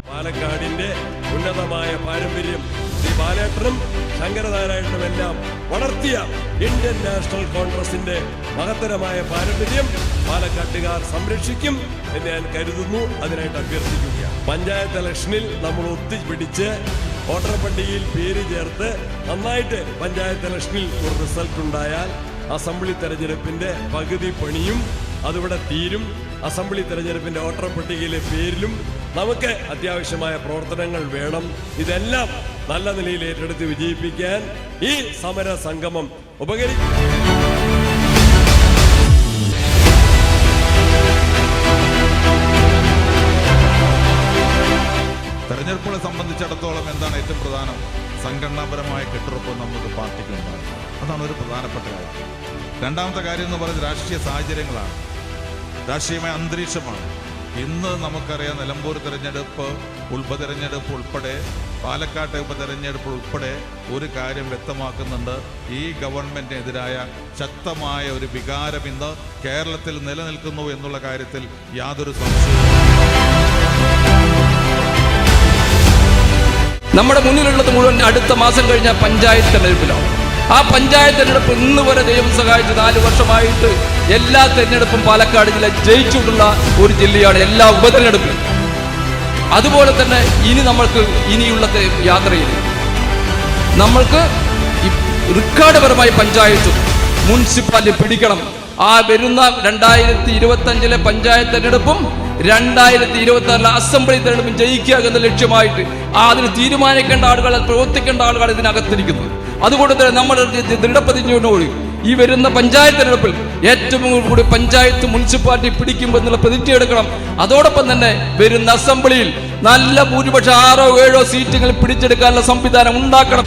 പാലക്കാടിന്റെ ഉന്നതമായ പാരമ്പര്യം ശ്രീ ബാലേട്ടനും ശങ്കരനാരായണനുമെല്ലാം വളർത്തിയ ഇന്ത്യൻ നാഷണൽ കോൺഗ്രസിന്റെ മഹത്തരമായ പാരമ്പര്യം പാലക്കാട്ടുകാർ സംരക്ഷിക്കും എന്ന് ഞാൻ കരുതുന്നു. അതിനായിട്ട് അഭ്യർത്ഥിക്കുകയാണ്. പഞ്ചായത്ത് ഇലക്ഷനിൽ നമ്മൾ ഒത്തുപിടിച്ച് വോട്ടർ പട്ടികയിൽ പേര് ചേർത്ത് നന്നായിട്ട് പഞ്ചായത്ത് ഇലക്ഷനിൽ ഒരു റിസൾട്ട് ഉണ്ടായാൽ അസംബ്ലി തെരഞ്ഞെടുപ്പിന്റെ പകുതി പണിയും അതിവിടെ തീരും. അസംബ്ലി തെരഞ്ഞെടുപ്പിന്റെ വോട്ടർ പട്ടികയിലെ പേരിലും നമുക്ക് അത്യാവശ്യമായ പ്രവർത്തനങ്ങൾ വേണം. ഇതെല്ലാം നല്ല നിലയിൽ ഏറ്റെടുത്ത് വിജയിപ്പിക്കാൻ ഈ സമര സംഗമം ഉപകരിക്കും. തെരഞ്ഞെടുപ്പുകളെ സംബന്ധിച്ചിടത്തോളം എന്താണ് ഏറ്റവും പ്രധാനം? സംഘടനാപരമായ കെട്ടുറപ്പ് നമുക്ക് പാർട്ടിക്കുണ്ടാകും. അതാണ് ഒരു പ്രധാനപ്പെട്ട കാര്യം. രണ്ടാമത്തെ കാര്യം എന്ന് പറയുന്നത് രാഷ്ട്രീയ സാഹചര്യങ്ങളാണ്, രാഷ്ട്രീയമായ അന്തരീക്ഷമാണ്. ഇന്ന് നമുക്കറിയാം, നിലമ്പൂർ തെരഞ്ഞെടുപ്പ്, ഉപതെരഞ്ഞെടുപ്പ് ഉൾപ്പെടെ, പാലക്കാട്ടെ ഉപതെരഞ്ഞെടുപ്പ് ഉൾപ്പെടെ ഒരു കാര്യം വ്യക്തമാക്കുന്നുണ്ട്. ഈ ഗവൺമെന്റിനെതിരായ ശക്തമായ ഒരു വികാരം ഇന്ന് കേരളത്തിൽ നിലനിൽക്കുന്നു എന്നുള്ള കാര്യത്തിൽ യാതൊരു സംശയവും. നമ്മുടെ മുന്നിലുള്ളത് മുഴുവൻ അടുത്ത മാസം കഴിഞ്ഞ പഞ്ചായത്ത് തെരഞ്ഞെടുപ്പിലാണ്. ആ പഞ്ചായത്ത് തെരഞ്ഞെടുപ്പ് ഇന്ന് വരെ ദൈവം സഹായിച്ച് 4 വർഷമായിട്ട് എല്ലാ തെരഞ്ഞെടുപ്പും പാലക്കാട് ജില്ല ജയിച്ചിട്ടുള്ള ഒരു ജില്ലയാണ്, എല്ലാ ഉപതെരഞ്ഞെടുപ്പിലും. അതുപോലെ തന്നെ ഇനിയുള്ള യാത്രയിൽ നമ്മൾക്ക് റെക്കോർഡ്പരമായി പഞ്ചായത്തും മുനിസിപ്പാലിറ്റി പിടിക്കണം. ആ വരുന്ന 2025 പഞ്ചായത്ത് തെരഞ്ഞെടുപ്പും 2026 അസംബ്ലി തെരഞ്ഞെടുപ്പും ജയിക്കുക എന്ന ലക്ഷ്യമായിട്ട് അതിന് തീരുമാനിക്കേണ്ട ആളുകൾ, പ്രവർത്തിക്കേണ്ട ആളുകൾ ഇതിനകത്തിരിക്കുന്നത്. അതുകൊണ്ട് തന്നെ നമ്മൾ ദൃഢപ്രതിജ്ഞയോടുകൂടി ഈ വരുന്ന പഞ്ചായത്ത് തെരഞ്ഞെടുപ്പിൽ ഏറ്റവും കൂടി പഞ്ചായത്ത് മുനിസിപ്പാലിറ്റി പിടിക്കുമെന്നുള്ള പ്രതിജ്ഞ എടുക്കണം. അതോടൊപ്പം തന്നെ വരുന്ന അസംബ്ലിയിൽ നല്ല ഭൂരിപക്ഷം 6-7 സീറ്റുകൾ പിടിച്ചെടുക്കാനുള്ള സംവിധാനം ഉണ്ടാക്കണം.